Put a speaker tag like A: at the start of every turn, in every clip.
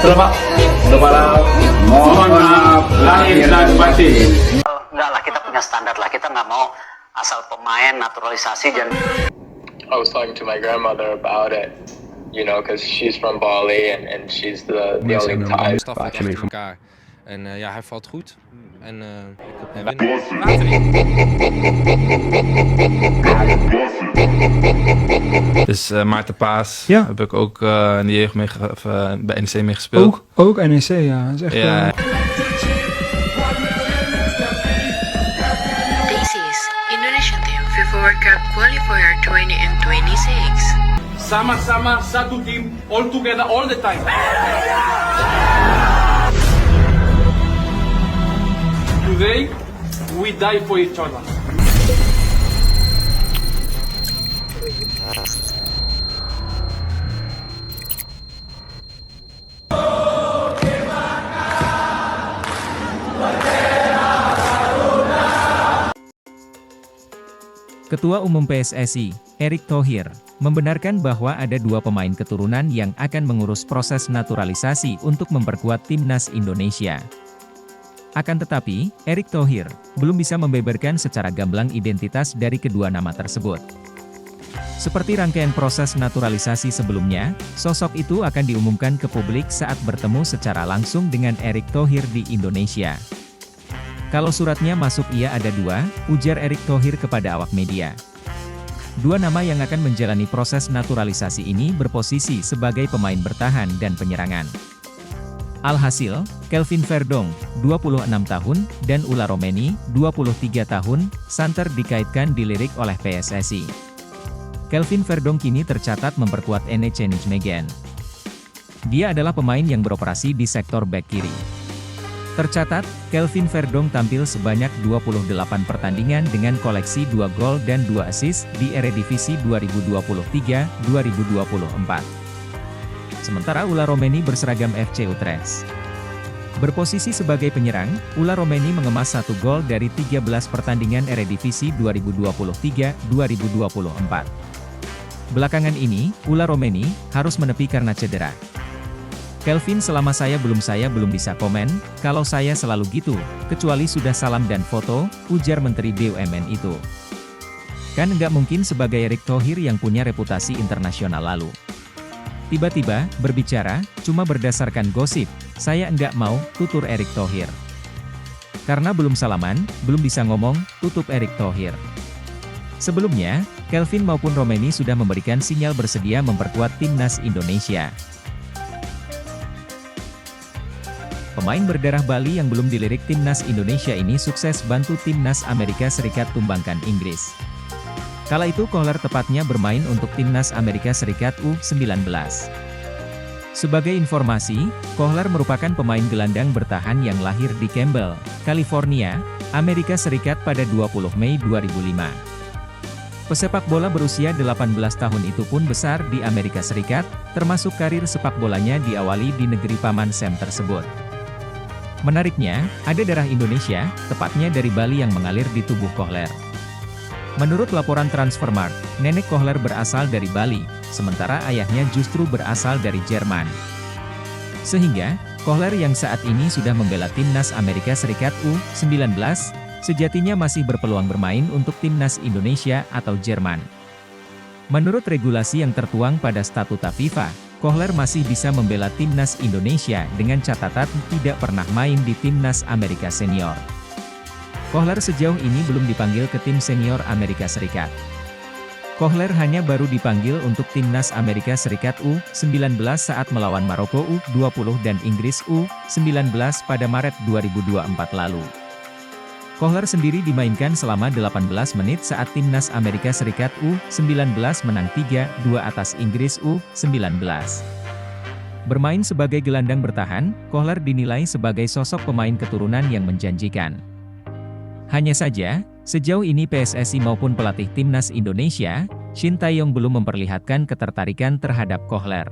A: Sudah Pak, udah pada mohon maaf lahir dan batin.
B: Enggak lah, kita punya standar lah. Kita nggak mau asal pemain naturalisasi dan.
C: I was talking to my grandmother about it, you know, because she's from Bali and she's the only Thai.
D: Staf echt achter elkaar. En ja, hij valt goed. En ik hoop te winnen. Later in.
E: Dus Maarten Paas
F: Ja.
E: heb ik ook in de jeugd bij NEC mee gespeeld.
F: Ook NEC, ja. Dat is echt,
E: Ja.
G: This is Indonesian Team FIFA World Cup Qualifier 2026.
A: Sama-sama satu tim, all together all the time. Today we die for each other.
H: Ketua Umum PSSI, Erick Thohir, membenarkan bahwa ada dua pemain keturunan yang akan mengurus proses naturalisasi untuk memperkuat timnas Indonesia. Akan tetapi, Erick Thohir belum bisa membeberkan secara gamblang identitas dari kedua nama tersebut. Seperti rangkaian proses naturalisasi sebelumnya, sosok itu akan diumumkan ke publik saat bertemu secara langsung dengan Erick Thohir di Indonesia. Kalau suratnya masuk ia ada dua, ujar Erick Thohir kepada awak media. Dua nama yang akan menjalani proses naturalisasi ini berposisi sebagai pemain bertahan dan penyerangan. Alhasil, Kelvin Verdong, 26 tahun, dan Ula Romeni, 23 tahun, santer dikaitkan dilirik oleh PSSI. Kelvin Verdong kini tercatat memperkuat NEC Nijmegen. Dia adalah pemain yang beroperasi di sektor bek kiri. Tercatat, Kelvin Verdong tampil sebanyak 28 pertandingan dengan koleksi 2 gol dan 2 assist di Eredivisie 2023-2024. Sementara Ula Romeni berseragam FC Utrecht. Berposisi sebagai penyerang, Ula Romeni mengemas 1 gol dari 13 pertandingan Eredivisie 2023-2024. Belakangan ini, Ula Romeni harus menepi karena cedera. Kelvin selama saya belum bisa komen, kalau saya selalu gitu, kecuali sudah salam dan foto, ujar Menteri BUMN itu. Kan nggak mungkin sebagai Erick Thohir yang punya reputasi internasional lalu. Tiba-tiba, berbicara, cuma berdasarkan gosip, saya nggak mau, tutur Erick Thohir. Karena belum salaman, belum bisa ngomong, tutup Erick Thohir. Sebelumnya, Kelvin maupun Romeni sudah memberikan sinyal bersedia memperkuat timnas Indonesia. Pemain berdarah Bali yang belum dilirik timnas Indonesia ini sukses bantu timnas Amerika Serikat tumbangkan Inggris. Kala itu Kohler tepatnya bermain untuk timnas Amerika Serikat U19. Sebagai informasi, Kohler merupakan pemain gelandang bertahan yang lahir di Campbell, California, Amerika Serikat pada 20 Mei 2005. Pesepak bola berusia 18 tahun itu pun besar di Amerika Serikat, termasuk karir sepak bolanya diawali di negeri paman Sam tersebut. Menariknya, ada darah Indonesia, tepatnya dari Bali yang mengalir di tubuh Kohler. Menurut laporan Transfermarkt, nenek Kohler berasal dari Bali, sementara ayahnya justru berasal dari Jerman. Sehingga, Kohler yang saat ini sudah membela timnas Amerika Serikat U19, sejatinya masih berpeluang bermain untuk timnas Indonesia atau Jerman. Menurut regulasi yang tertuang pada statuta FIFA, Kohler masih bisa membela timnas Indonesia dengan catatan tidak pernah main di timnas Amerika Senior. Kohler sejauh ini belum dipanggil ke tim senior Amerika Serikat. Kohler hanya baru dipanggil untuk timnas Amerika Serikat U19 saat melawan Maroko U20 dan Inggris U19 pada Maret 2024 lalu. Kohler sendiri dimainkan selama 18 menit saat timnas Amerika Serikat U19 menang 3-2 atas Inggris U19. Bermain sebagai gelandang bertahan, Kohler dinilai sebagai sosok pemain keturunan yang menjanjikan. Hanya saja, sejauh ini PSSI maupun pelatih timnas Indonesia, Shin Tae-yong belum memperlihatkan ketertarikan terhadap Kohler.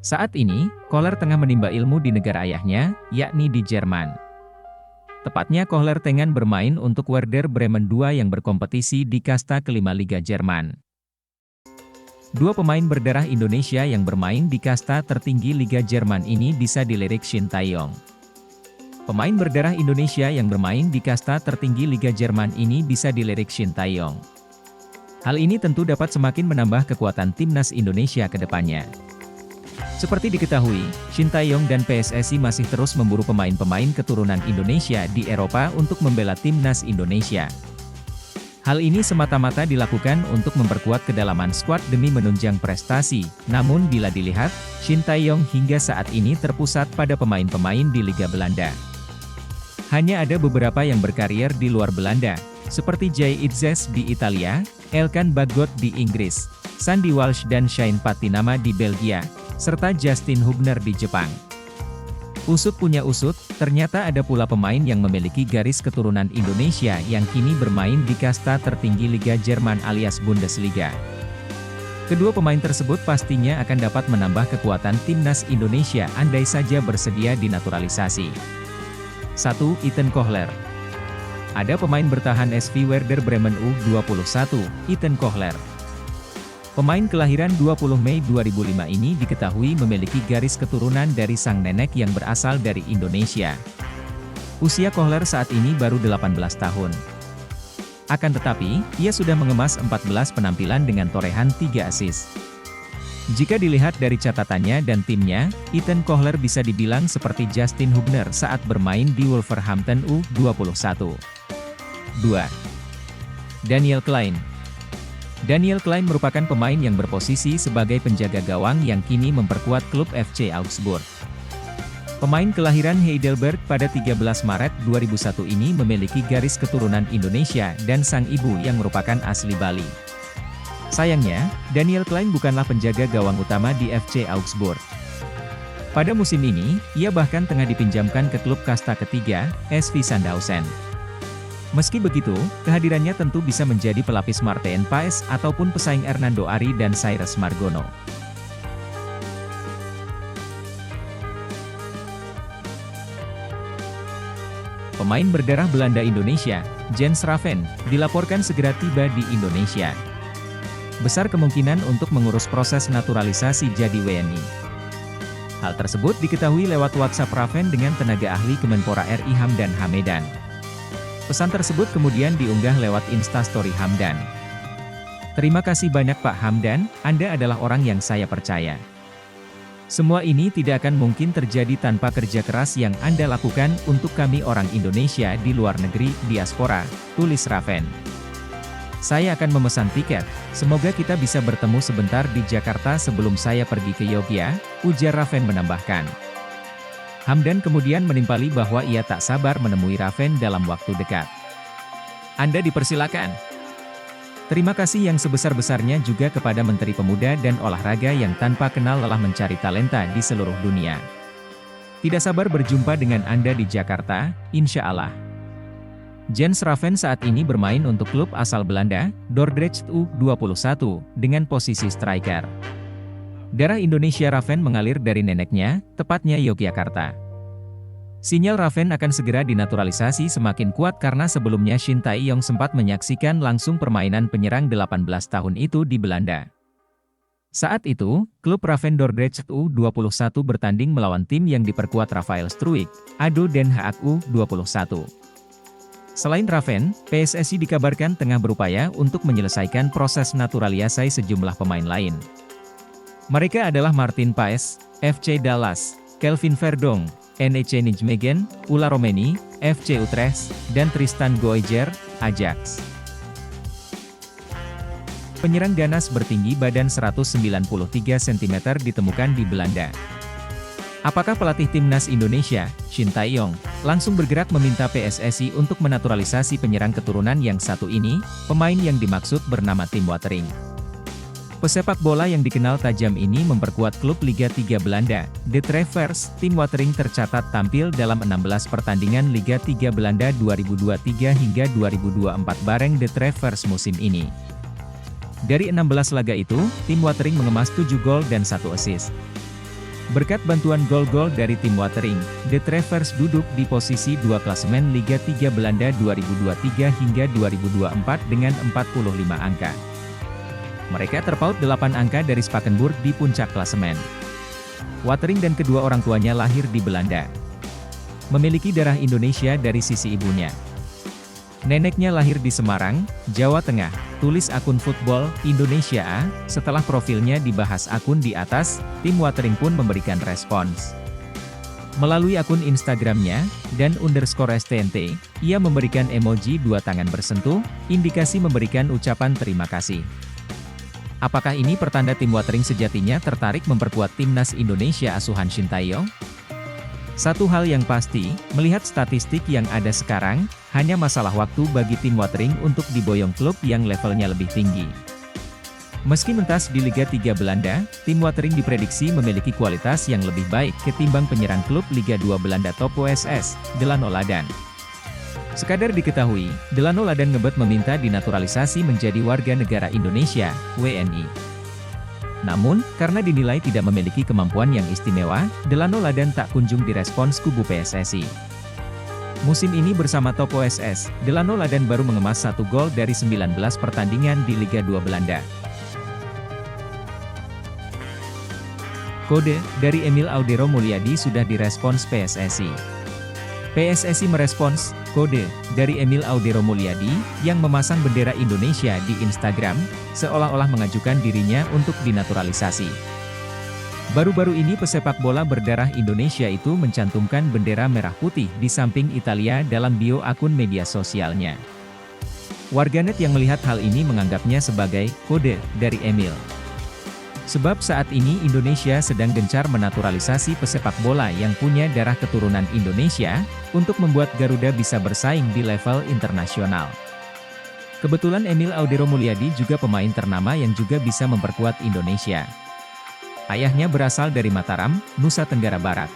H: Saat ini, Kohler tengah menimba ilmu di negara ayahnya, yakni di Jerman. Tepatnya Kohler tengah bermain untuk Werder Bremen II yang berkompetisi di kasta kelima Liga Jerman. Dua pemain berdarah Indonesia yang bermain di kasta tertinggi Liga Jerman ini bisa dilirik Shin Tae-yong. Pemain berdarah Indonesia yang bermain di kasta tertinggi Liga Jerman ini bisa dilirik Shin Tae-yong. Hal ini tentu dapat semakin menambah kekuatan timnas Indonesia ke depannya. Seperti diketahui, Shin Tae-yong dan PSSI masih terus memburu pemain-pemain keturunan Indonesia di Eropa untuk membela timnas Indonesia. Hal ini semata-mata dilakukan untuk memperkuat kedalaman skuad demi menunjang prestasi, namun bila dilihat, Shin Tae-yong hingga saat ini terpusat pada pemain-pemain di Liga Belanda. Hanya ada beberapa yang berkarier di luar Belanda, seperti Jay Itzes di Italia, Elkan Bagot di Inggris, Sandy Walsh dan Shane Patinama di Belgia, serta Justin Hubner di Jepang. Usut punya usut, ternyata ada pula pemain yang memiliki garis keturunan Indonesia yang kini bermain di kasta tertinggi Liga Jerman alias Bundesliga. Kedua pemain tersebut pastinya akan dapat menambah kekuatan timnas Indonesia andai saja bersedia dinaturalisasi. 1. Ethan Kohler. Ada pemain bertahan SV Werder Bremen U21, Ethan Kohler. Pemain kelahiran 20 Mei 2005 ini diketahui memiliki garis keturunan dari sang nenek yang berasal dari Indonesia. Usia Kohler saat ini baru 18 tahun. Akan tetapi, ia sudah mengemas 14 penampilan dengan torehan 3 assist. Jika dilihat dari catatannya dan timnya, Ethan Kohler bisa dibilang seperti Justin Hubner saat bermain di Wolverhampton U21. 2. Daniel Klein. Daniel Klein merupakan pemain yang berposisi sebagai penjaga gawang yang kini memperkuat klub FC Augsburg. Pemain kelahiran Heidelberg pada 13 Maret 2001 ini memiliki garis keturunan Indonesia dan sang ibu yang merupakan asli Bali. Sayangnya, Daniel Klein bukanlah penjaga gawang utama di FC Augsburg. Pada musim ini, ia bahkan tengah dipinjamkan ke klub kasta ketiga, SV Sandhausen. Meski begitu, kehadirannya tentu bisa menjadi pelapis Martin Paes ataupun pesaing Hernando Ari dan Cyrus Margono. Pemain berdarah Belanda Indonesia, Jens Raven, dilaporkan segera tiba di Indonesia. Besar kemungkinan untuk mengurus proses naturalisasi jadi WNI. Hal tersebut diketahui lewat WhatsApp Raven dengan tenaga ahli Kemenpora RI Hamdan Hamedan. Pesan tersebut kemudian diunggah lewat Instastory Hamdan. Terima kasih banyak Pak Hamdan, Anda adalah orang yang saya percaya. Semua ini tidak akan mungkin terjadi tanpa kerja keras yang Anda lakukan untuk kami orang Indonesia di luar negeri, diaspora, tulis Raven. Saya akan memesan tiket, semoga kita bisa bertemu sebentar di Jakarta sebelum saya pergi ke Yogyakarta, ujar Raven menambahkan. Hamdan kemudian menimpali bahwa ia tak sabar menemui Raven dalam waktu dekat. Anda dipersilakan. Terima kasih yang sebesar-besarnya juga kepada Menteri Pemuda dan Olahraga yang tanpa kenal lelah mencari talenta di seluruh dunia. Tidak sabar berjumpa dengan Anda di Jakarta, insya Allah. Jens Raven saat ini bermain untuk klub asal Belanda, Dordrecht U21, dengan posisi striker. Darah Indonesia Raven mengalir dari neneknya, tepatnya Yogyakarta. Sinyal Raven akan segera dinaturalisasi semakin kuat karena sebelumnya Shin Tae-yong sempat menyaksikan langsung permainan penyerang 18 tahun itu di Belanda. Saat itu, klub Raven Dordrecht U21 bertanding melawan tim yang diperkuat Rafael Struijk, ADO Den Haag U21. Selain Raven, PSSI dikabarkan tengah berupaya untuk menyelesaikan proses naturalisasi sejumlah pemain lain. Mereka adalah Martin Paes, FC Dallas, Kelvin Verdonk, NEC Nijmegen, Ula Romeni, FC Utrecht, dan Tristan Goijer, Ajax. Penyerang ganas bertinggi badan 193 cm ditemukan di Belanda. Apakah pelatih timnas Indonesia, Shin Tae-yong, langsung bergerak meminta PSSI untuk menaturalisasi penyerang keturunan yang satu ini? Pemain yang dimaksud bernama Tim Watering. Pesepak bola yang dikenal tajam ini memperkuat klub Liga 3 Belanda, De Travers. Tim Watering tercatat tampil dalam 16 pertandingan Liga 3 Belanda 2023 hingga 2024 bareng De Travers musim ini. Dari 16 laga itu, tim Watering mengemas 7 gol dan 1 assist. Berkat bantuan gol-gol dari tim Watering, De Travers duduk di posisi 2 klasemen Liga 3 Belanda 2023 hingga 2024 dengan 45 angka. Mereka terpaut 8 angka dari Spakenburg di puncak klasemen. Watering dan kedua orang tuanya lahir di Belanda. Memiliki darah Indonesia dari sisi ibunya. Neneknya lahir di Semarang, Jawa Tengah, tulis akun Football Indonesia A. Setelah profilnya dibahas akun di atas, tim Watering pun memberikan respons. Melalui akun Instagramnya, dan_STNT, ia memberikan emoji 2 tangan bersentuh, indikasi memberikan ucapan terima kasih. Apakah ini pertanda tim Watering sejatinya tertarik memperkuat timnas Indonesia asuhan Shin Tae-yong? Satu hal yang pasti, melihat statistik yang ada sekarang, hanya masalah waktu bagi tim Watering untuk diboyong klub yang levelnya lebih tinggi. Meski mentas di Liga 3 Belanda, tim Watering diprediksi memiliki kualitas yang lebih baik ketimbang penyerang klub Liga 2 Belanda top OSS, Delano Ladan. Sekadar diketahui, Delano Ladan ngebet meminta dinaturalisasi menjadi warga negara Indonesia, WNI. Namun, karena dinilai tidak memiliki kemampuan yang istimewa, Delano Ladan tak kunjung direspons kubu PSSI. Musim ini bersama top OSS, Delano Ladan baru mengemas 1 gol dari 19 pertandingan di Liga 2 Belanda. Kode dari Emil Audero Mulyadi sudah direspons PSSI. PSSI merespons kode dari Emil Audero Mulyadi yang memasang bendera Indonesia di Instagram, seolah-olah mengajukan dirinya untuk dinaturalisasi. Baru-baru ini pesepak bola berdarah Indonesia itu mencantumkan bendera merah putih di samping Italia dalam bio akun media sosialnya. Warganet yang melihat hal ini menganggapnya sebagai kode dari Emil. Sebab saat ini Indonesia sedang gencar menaturalisasi pesepak bola yang punya darah keturunan Indonesia, untuk membuat Garuda bisa bersaing di level internasional. Kebetulan Emil Audero Mulyadi juga pemain ternama yang juga bisa memperkuat Indonesia. Ayahnya berasal dari Mataram, Nusa Tenggara Barat.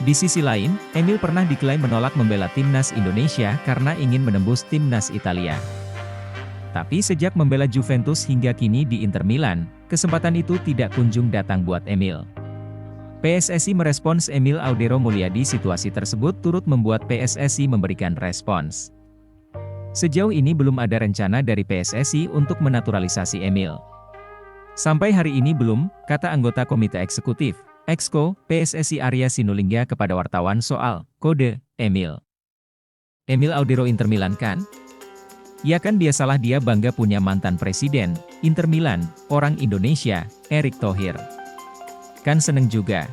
H: Di sisi lain, Emil pernah diklaim menolak membela timnas Indonesia karena ingin menembus timnas Italia. Tapi sejak membela Juventus hingga kini di Inter Milan, kesempatan itu tidak kunjung datang buat Emil. PSSI merespons Emil Audero Mulyadi. Situasi tersebut turut membuat PSSI memberikan respons. Sejauh ini belum ada rencana dari PSSI untuk menaturalisasi Emil. Sampai hari ini belum, kata anggota Komite Eksekutif, Exco, PSSI Arya Sinulinga kepada wartawan soal kode Emil. Emil Audero Inter Milan kan? Ya kan biasalah dia bangga punya mantan presiden, Inter Milan, orang Indonesia, Erick Thohir. Kan seneng juga.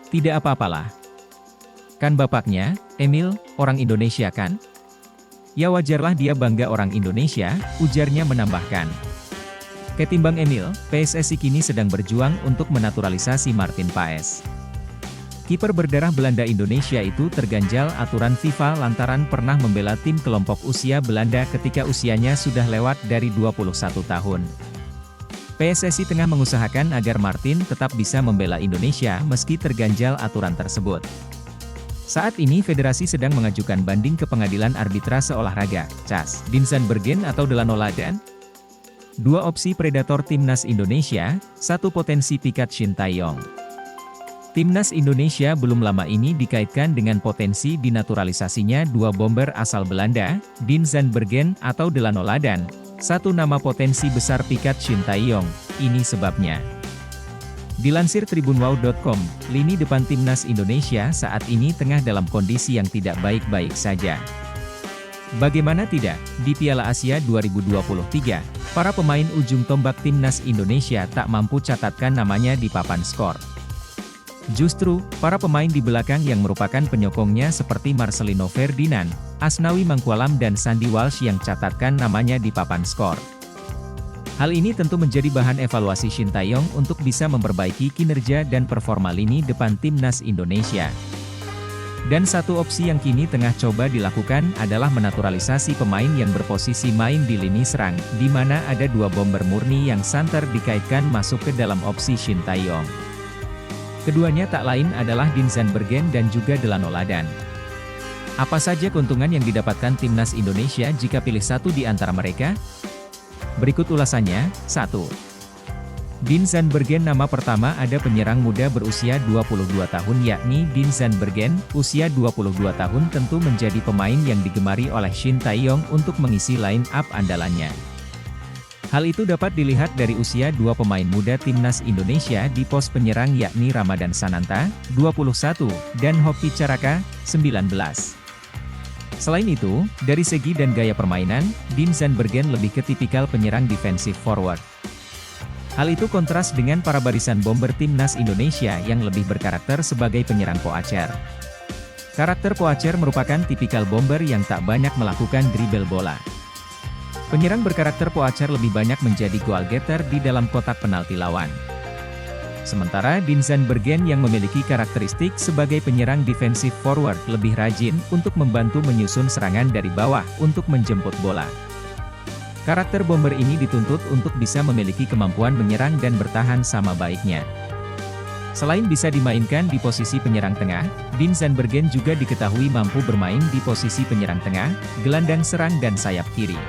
H: Tidak apa-apalah. Kan bapaknya, Emil, orang Indonesia kan? Ya wajarlah dia bangga orang Indonesia, ujarnya menambahkan. Ketimbang Emil, PSSI kini sedang berjuang untuk menaturalisasi Martin Paes. Kiper berdarah Belanda Indonesia itu terganjal aturan FIFA lantaran pernah membela tim kelompok usia Belanda ketika usianya sudah lewat dari 21 tahun. PSSI tengah mengusahakan agar Martin tetap bisa membela Indonesia meski terganjal aturan tersebut. Saat ini federasi sedang mengajukan banding ke Pengadilan Arbitrase Olahraga, CAS, Dinsan Bergen atau Delano Ladan. 2 opsi predator timnas Indonesia, 1 potensi pikat Shin Tae-yong. Timnas Indonesia belum lama ini dikaitkan dengan potensi dinaturalisasinya 2 bomber asal Belanda, Dinsan Bergen atau Delano Ladan. 1 nama potensi besar pikat Shin Tae-yong, ini sebabnya. Dilansir tribunwow.com, lini depan timnas Indonesia saat ini tengah dalam kondisi yang tidak baik-baik saja. Bagaimana tidak, di Piala Asia 2023, para pemain ujung tombak timnas Indonesia tak mampu catatkan namanya di papan skor. Justru, para pemain di belakang yang merupakan penyokongnya seperti Marcelino Ferdinand, Asnawi Mangkualam dan Sandy Walsh yang catatkan namanya di papan skor. Hal ini tentu menjadi bahan evaluasi Shin Tae-yong untuk bisa memperbaiki kinerja dan performa lini depan timnas Indonesia. Dan satu opsi yang kini tengah coba dilakukan adalah menaturalisasi pemain yang berposisi main di lini serang, di mana ada 2 bomber murni yang santer dikaitkan masuk ke dalam opsi Shin Tae-yong. Keduanya tak lain adalah Dinsan Bergen dan juga Delano Ladan. Apa saja keuntungan yang didapatkan timnas Indonesia jika pilih satu di antara mereka? Berikut ulasannya. 1. Dinsan Bergen. Nama pertama ada penyerang muda berusia 22 tahun yakni Dinsan Bergen, usia 22 tahun tentu menjadi pemain yang digemari oleh Shin Tae-yong untuk mengisi line up andalannya. Hal itu dapat dilihat dari usia dua pemain muda timnas Indonesia di pos penyerang yakni Ramadan Sananta, 21, dan Hoki Caraka, 19. Selain itu, dari segi dan gaya permainan, Dean Zandbergen lebih ke tipikal penyerang defensive forward. Hal itu kontras dengan para barisan bomber timnas Indonesia yang lebih berkarakter sebagai penyerang Poacher. Karakter Poacher merupakan tipikal bomber yang tak banyak melakukan dribble bola. Penyerang berkarakter Poacher lebih banyak menjadi goal getter di dalam kotak penalti lawan. Sementara Dean Zandbergen yang memiliki karakteristik sebagai penyerang defensive forward lebih rajin untuk membantu menyusun serangan dari bawah untuk menjemput bola. Karakter bomber ini dituntut untuk bisa memiliki kemampuan menyerang dan bertahan sama baiknya. Selain bisa dimainkan di posisi penyerang tengah, Dean Zandbergen juga diketahui mampu bermain di posisi penyerang tengah, gelandang serang dan sayap kiri.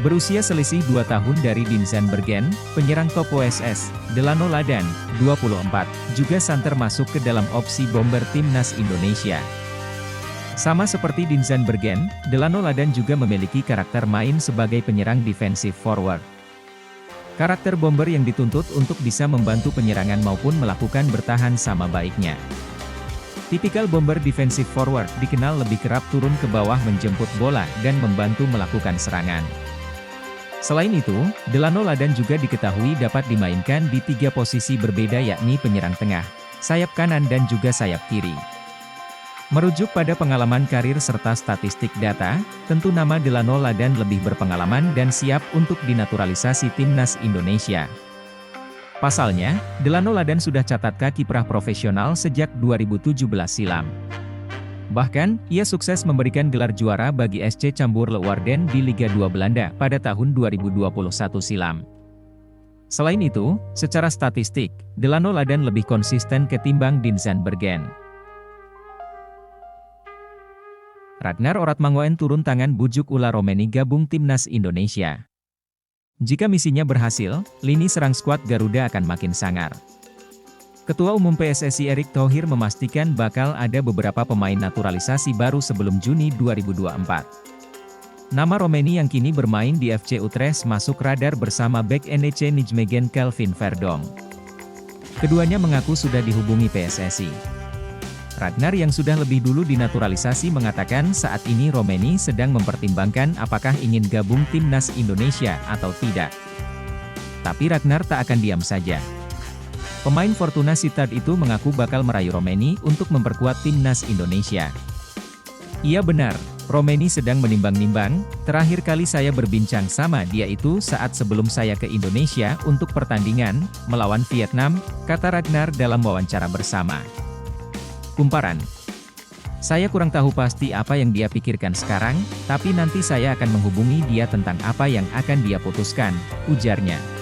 H: Berusia selisih 2 tahun dari Dean Zandbergen, penyerang top OSS, Delano Ladan, 24, juga santer masuk ke dalam opsi bomber timnas Indonesia. Sama seperti Dean Zandbergen, Delano Ladan juga memiliki karakter main sebagai penyerang defensive forward. Karakter bomber yang dituntut untuk bisa membantu penyerangan maupun melakukan bertahan sama baiknya. Tipikal bomber defensive forward dikenal lebih kerap turun ke bawah menjemput bola dan membantu melakukan serangan. Selain itu, Delano Ladan juga diketahui dapat dimainkan di 3 posisi berbeda yakni penyerang tengah, sayap kanan dan juga sayap kiri. Merujuk pada pengalaman karir serta statistik data, tentu nama Delano Ladan lebih berpengalaman dan siap untuk dinaturalisasi timnas Indonesia. Pasalnya, Delano Ladan sudah catatkan kiprah profesional sejak 2017 silam. Bahkan, ia sukses memberikan gelar juara bagi SC Cambuur Leeuwarden di Liga 2 Belanda pada tahun 2021 silam. Selain itu, secara statistik, Delano Ladan lebih konsisten ketimbang Dean Zandbergen. Ragnar Oratmangoen turun tangan bujuk Ula Romeni gabung timnas Indonesia. Jika misinya berhasil, lini serang skuad Garuda akan makin sangar. Ketua Umum PSSI Erick Thohir memastikan bakal ada beberapa pemain naturalisasi baru sebelum Juni 2024. Nama Romeni yang kini bermain di FC Utrecht masuk radar bersama bek NEC Nijmegen Kelvin Verdong. Keduanya mengaku sudah dihubungi PSSI. Ragnar yang sudah lebih dulu dinaturalisasi mengatakan saat ini Romeni sedang mempertimbangkan apakah ingin gabung timnas Indonesia atau tidak. Tapi Ragnar tak akan diam saja. Pemain Fortuna Sittard itu mengaku bakal merayu Romeni untuk memperkuat timnas Indonesia. Iya benar, Romeni sedang menimbang-nimbang, terakhir kali saya berbincang sama dia itu saat sebelum saya ke Indonesia untuk pertandingan, melawan Vietnam, kata Ragnar dalam wawancara bersama. Kumparan. Saya kurang tahu pasti apa yang dia pikirkan sekarang, tapi nanti saya akan menghubungi dia tentang apa yang akan dia putuskan, ujarnya.